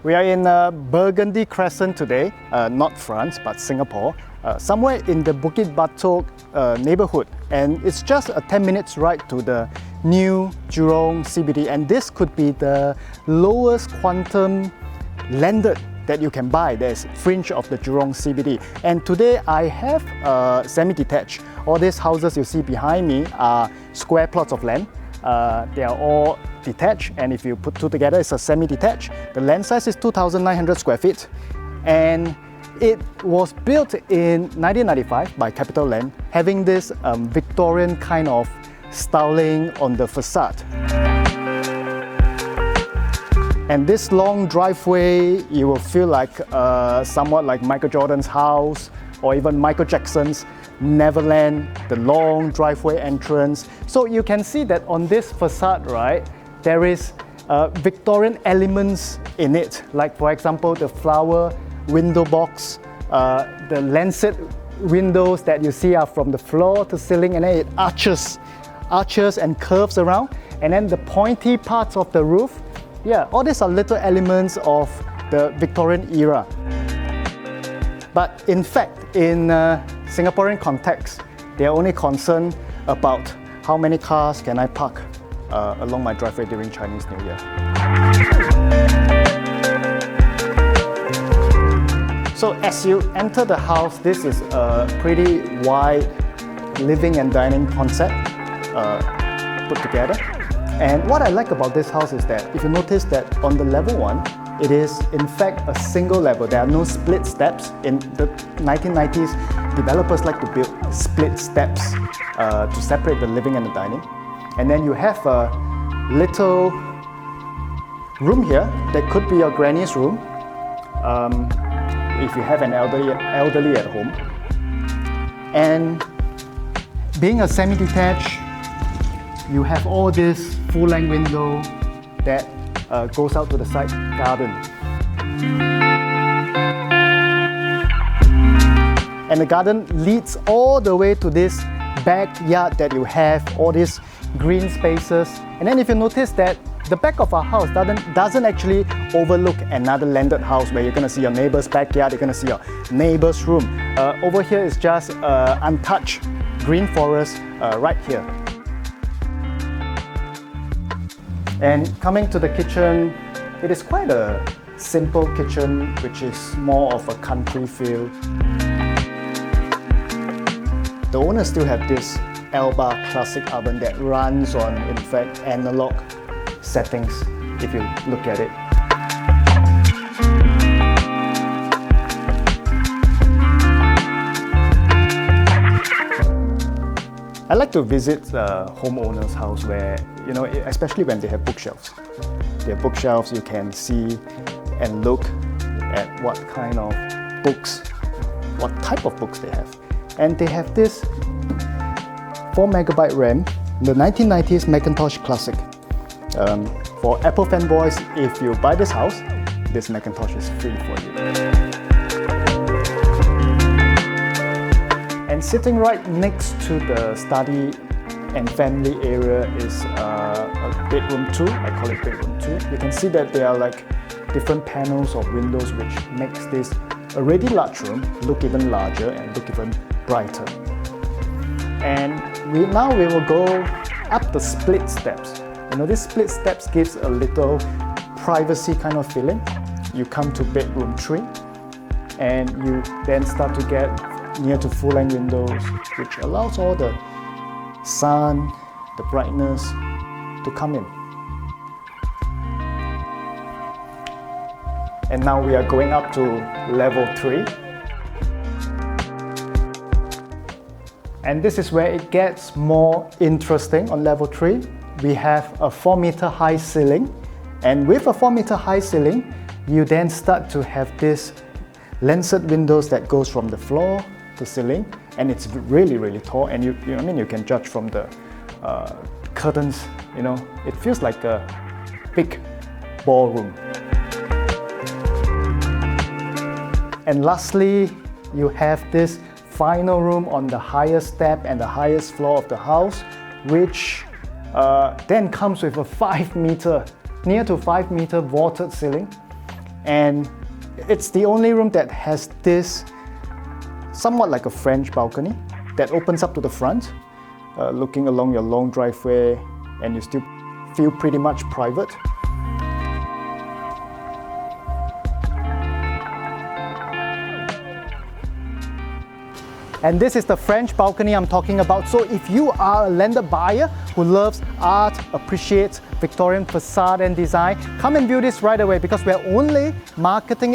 We are in Burgundy Crescent today, not France, but Singapore, somewhere in the Bukit Batok neighborhood. And it's just a 10 minutes ride to the new Jurong CBD. And this could be the lowest quantum landed that you can buy. There's fringe of the Jurong CBD. And today I have semi-detached. All these houses you see behind me are square plots of land. They are all detached, and if you put two together, it's a semi-detached. The land size is 2,900 square feet, and it was built in 1995 by Capital Land, having this Victorian kind of styling on the facade. And this long driveway, you will feel like somewhat like Michael Jordan's house, or even Michael Jackson's Neverland, the long driveway entrance. So you can see that on this facade, right, there is Victorian elements in it. Like for example, the flower window box, the lancet windows that you see are from the floor to ceiling, and then it arches and curves around. And then the pointy parts of the roof, yeah, all these are little elements of the Victorian era. But in fact, in Singaporean context, they are only concerned about how many cars can I park along my driveway during Chinese New Year. So as you enter the house, this is a pretty wide living and dining concept put together. And what I like about this house is that if you notice that on the level 1, it is in fact a single level. There are no split steps. In the 1990s, developers like to build split steps to separate the living and the dining. And then you have a little room here that could be your granny's room if you have an elderly at home. And being a semi-detached, you have all this full-length window that goes out to the side garden. And the garden leads all the way to this backyard that you have, all these green spaces. And then if you notice that the back of our house doesn't actually overlook another landed house where you're going to see your neighbor's backyard, you're going to see your neighbor's room. Over here is just untouched green forest right here. And coming to the kitchen, it is quite a simple kitchen, which is more of a country feel. The owners still have this Alba classic oven that runs on, in fact, analog settings, if you look at it. I like to visit homeowners' house where, you know, especially when they have bookshelves. They have bookshelves, you can see and look at what kind of books, what type of books they have. And they have this 4MB RAM, the 1990s Macintosh Classic. For Apple fanboys, if you buy this house, this Macintosh is free for you. And sitting right next to the study and family area is a bedroom 2. I call it bedroom 2. You can see that there are like different panels of windows which makes this already large room look even larger and look even brighter. And now we will go up the split steps. You know, these split steps gives a little privacy kind of feeling. You come to bedroom 3 and you then start to get near to full-length windows, which allows all the sun, the brightness to come in. And now we are going up to level 3. And this is where it gets more interesting. On level 3, we have a 4-meter high ceiling. And with a 4-meter high ceiling, you then start to have this lancet windows that goes from the floor to ceiling, and it's really, really tall. And you can judge from the curtains. You know, it feels like a big ballroom. And lastly, you have this final room on the highest step and the highest floor of the house, which then comes with a 5 meter, near to 5 meter vaulted ceiling. And it's the only room that has this somewhat like a French balcony that opens up to the front, looking along your long driveway, and you still feel pretty much private. And this is the French balcony I'm talking about. So if you are a landed buyer who loves art, appreciates Victorian facade and design, come and view this right away, because we're only marketing